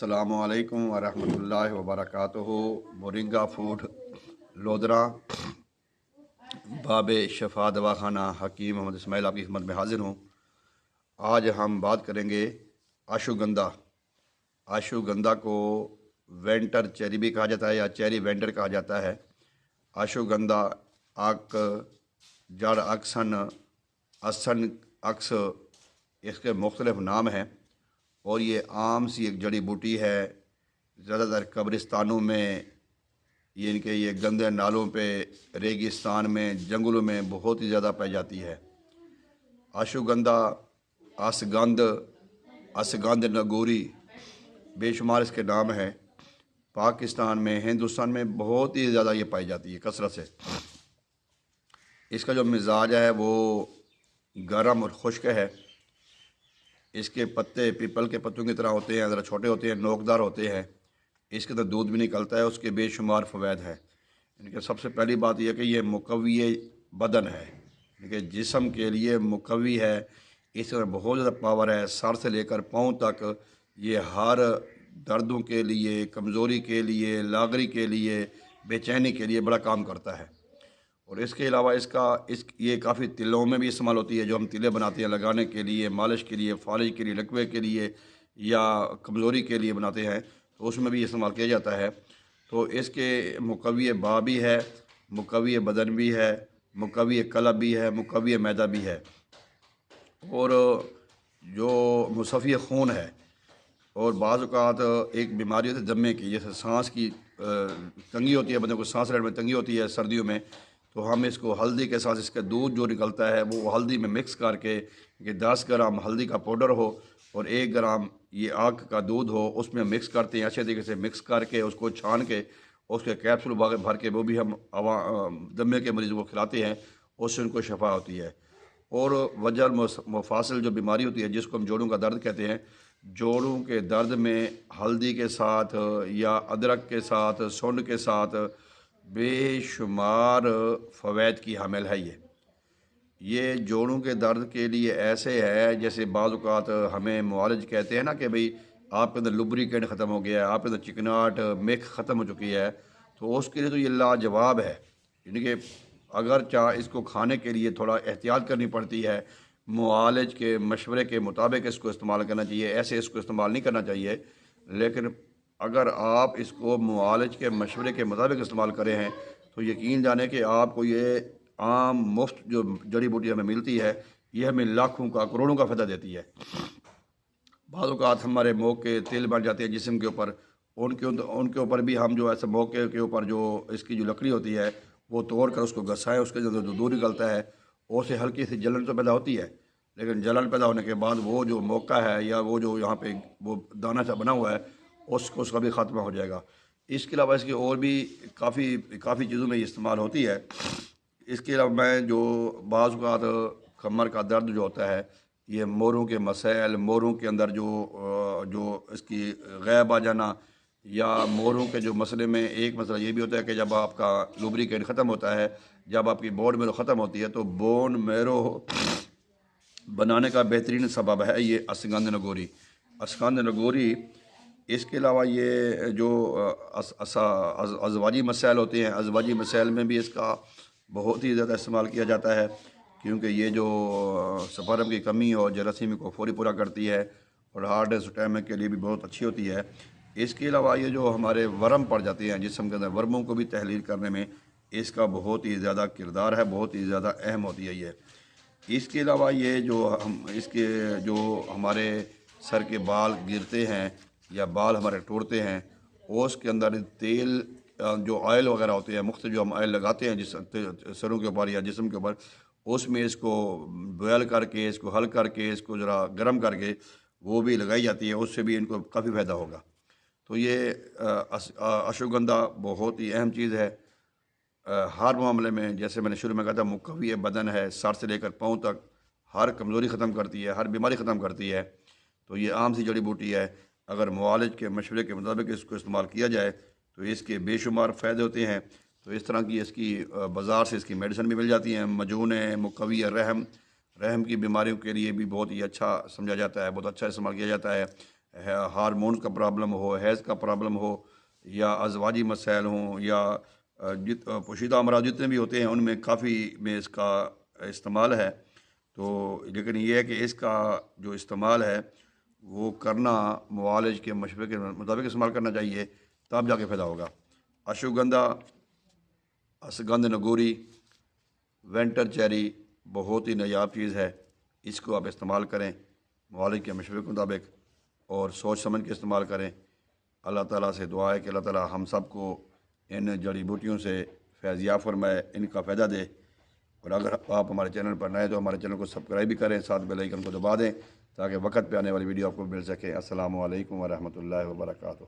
अस्सलामु अलैकुम वरहमतुल्लाहि वबरकातुहू। मोरिंगा फूड लोधरा बाब शफा दवाखाना हकीम मोहम्मद इस्माइल आपकी खिदमत में हाजिर हूँ। आज हम बात करेंगे अश्वगंधा। अश्वगंधा को वेंटर चेरी भी कहा जाता है या चेरी वेंटर कहा जाता है। अश्वगंधा अक जड़ अक्सन असन अक्स इसके मुख्तलिफ नाम हैं और ये आम सी एक जड़ी बूटी है। ज़्यादातर कब्रिस्तानों में ये गंदे नालों पे, रेगिस्तान में, जंगलों में बहुत ही ज़्यादा पाई जाती है। अश्वगंधा असगंध असगंध नगोरी बेशुमार इसके नाम हैं। पाकिस्तान में, हिंदुस्तान में बहुत ही ज़्यादा ये पाई जाती है कसरत से। इसका जो मिजाज है वो गर्म और खुश्क है। इसके पत्ते पीपल के पत्तों की तरह होते हैं, ज़रा छोटे होते हैं, नोकदार होते हैं। इसके अंदर दूध भी निकलता है। उसके बेशुमार फ़वाइद हैं। इनके सबसे पहली बात यह कि ये मुकव्वी बदन है, इनके जिस्म के लिए मुकव्वी है। इसके अंदर बहुत ज़्यादा पावर है। सर से लेकर पाँव तक ये हर दर्दों के लिए, कमज़ोरी के लिए, लागरी के लिए, बेचैनी के लिए बड़ा काम करता है। और इसके अलावा ये काफ़ी तिलों में भी इस्तेमाल होती है, जो हम तिले बनाते हैं लगाने के लिए, मालिश के लिए, फालिज के लिए, लकवे के लिए या कमज़ोरी के लिए बनाते हैं, तो उसमें भी इस्तेमाल किया जाता है। तो इसके मुकव्वी बा भी है, मुकव्वी बदन भी है, मुकव्वी कलब भी है, मुकव्वी मैदा भी है। और जो मुसफ़ी खून है, और बाज़ औक़ात एक बीमारी होती है दमे की, जैसे सांस की तंगी होती है, बंदे को सांस लेने में तंगी होती है सर्दियों में, तो हम इसको हल्दी के साथ, इसका दूध जो निकलता है वो हल्दी में मिक्स करके, कि 10 ग्राम हल्दी का पाउडर हो और 1 ग्राम ये आग का दूध हो, उसमें मिक्स करते हैं। अच्छे तरीके से मिक्स करके उसको छान के उसके कैप्सूल भर के वो भी हम दमे के मरीज़ को खिलाते हैं। उससे उनको शफा होती है। और वजल मुफासिल जो बीमारी होती है, जिसको हम जोड़ों का दर्द कहते हैं, जोड़ों के दर्द में हल्दी के साथ या अदरक के साथ, सूंड के साथ बेशुमार फ़वाइद की हामिल है। ये जोड़ों के दर्द के लिए ऐसे है जैसे बाज़ औक़ात हमें मुआलिज कहते हैं ना कि भाई आपके अंदर लुब्रिकेंट ख़त्म हो गया है, आपके अंदर चिकनाहट मिक ख़त्म हो चुकी है, तो उसके लिए तो ये लाजवाब है। यानी कि अगर चाह इसको खाने के लिए थोड़ा एहतियात करनी पड़ती है, मुआलिज के मशवरे के मुताबिक इसको इस्तेमाल करना चाहिए, ऐसे इसको इस्तेमाल नहीं करना चाहिए। लेकिन अगर आप इसको मुआलिज के मशवरे के मुताबिक इस्तेमाल करें हैं तो यकीन जाने कि आपको ये आम मुफ्त जो जड़ी बूटी हमें मिलती है, ये हमें लाखों का, करोड़ों का फ़ायदा देती है। बाज़ औक़ात हमारे मुँह के तिल बन जाते हैं जिस्म के ऊपर, उनके ऊपर भी हम जो ऐसे मौके के ऊपर जो इसकी जो लकड़ी होती है वो तोड़ कर उसको घसाएँ, उसके अंदर जो दूध निकलता है उससे हल्की सी जलन तो पैदा होती है, लेकिन जलन पैदा होने के बाद वो जो मौका है या वो जो यहाँ पे वो दाना सा बना हुआ है उसका भी ख़ात्मा हो जाएगा। इसके अलावा इसकी और भी काफ़ी चीज़ों में इस्तेमाल होती है। इसके अलावा मैं जो बाज़ औक़ात कमर का दर्द जो होता है, ये मोरों के मसाइल, मोरों के अंदर जो इसकी गैब आ जाना, या मोरों के जो मसले में एक मसला ये भी होता है कि जब आपका लुब्रिकेंट ख़त्म होता है, जब आपकी बोन मेरो ख़त्म होती है, तो बोन मेरो बनाने का बेहतरीन सबब है ये असगंध नगोरी। असगंध नगोरी इसके अलावा ये जो अज़वाजी मसाइल होते हैं, अज़वाजी मसाइल में भी इसका बहुत ही ज़्यादा इस्तेमाल किया जाता है, क्योंकि ये जो स्पर्म की कमी और जरासीमी को फौरी पूरा करती है और हार्ट स्टैमिक के लिए भी बहुत अच्छी होती है। इसके अलावा ये जो हमारे वर्म पड़ जाते हैं जिस्म के अंदर, वर्मों को भी तहलील करने में इसका बहुत ही ज़्यादा किरदार है, बहुत ही ज़्यादा अहम होती है ये। इसके अलावा ये जो हमारे सर के बाल गिरते हैं या बाल हमारे टूटते हैं, उसके अंदर तेल जो ऑयल वगैरह होते हैं, मुख्तलिफ जो हम ऑयल लगाते हैं जिस सरों के ऊपर या जिस्म के ऊपर, उसमें इसको बॉयल करके, इसको हल करके, इसको ज़रा गर्म करके वो भी लगाई जाती है। उससे भी इनको काफ़ी फ़ायदा होगा। तो ये अश्वगंधा बहुत ही अहम चीज़ है हर मामले में। जैसे मैंने शुरू में कहा था, मुकव्वी बदन है, सर से लेकर पाँव तक हर कमज़ोरी ख़त्म करती है, हर बीमारी ख़त्म करती है। तो ये आम सी जड़ी बूटी है। अगर मुआलिज के मशवरे के मुताबिक इसको इस्तेमाल किया जाए तो इसके बेशुमार फ़ायदे होते हैं। तो इस तरह की इसकी बाज़ार से इसकी मेडिसिन भी मिल जाती हैं। मजून मुकव्वी रहम की बीमारियों के लिए भी बहुत ही अच्छा समझा जाता है, बहुत अच्छा इस्तेमाल किया जाता है। ہارمونز کا پرابلم ہو، حیض کا پرابلم ہو، یا ازواجی مسائل ہوں، یا پوشیدہ امراض جتنے بھی ہوتے ہیں ان میں کافی میں اس کا استعمال ہے۔ تو لیکن یہ ہے کہ اس کا جو استعمال ہے وہ کرنا معالج کے مشورے کے مطابق استعمال کرنا چاہیے، تب جا کے فائدہ ہوگا۔ اشوگندھا، اسگندھ نگوری، وینٹر چیری بہت ہی نایاب چیز ہے، اس کو آپ استعمال کریں معالج کے مشورے کے مطابق اور سوچ سمجھ کے استعمال کریں۔ اللہ تعالیٰ سے دعا ہے کہ اللہ تعالیٰ ہم سب کو ان جڑی بوٹیوں سے فیض یاب فرمائے، ان کا فائدہ دے۔ اور اگر آپ ہمارے چینل پر نئے تو ہمارے چینل کو سبسکرائب بھی کریں، ساتھ بیل آئیکن کو دبا دیں تاکہ وقت پہ آنے والی ویڈیو آپ کو مل سکے۔ السلام علیکم ورحمۃ اللہ وبرکاتہ۔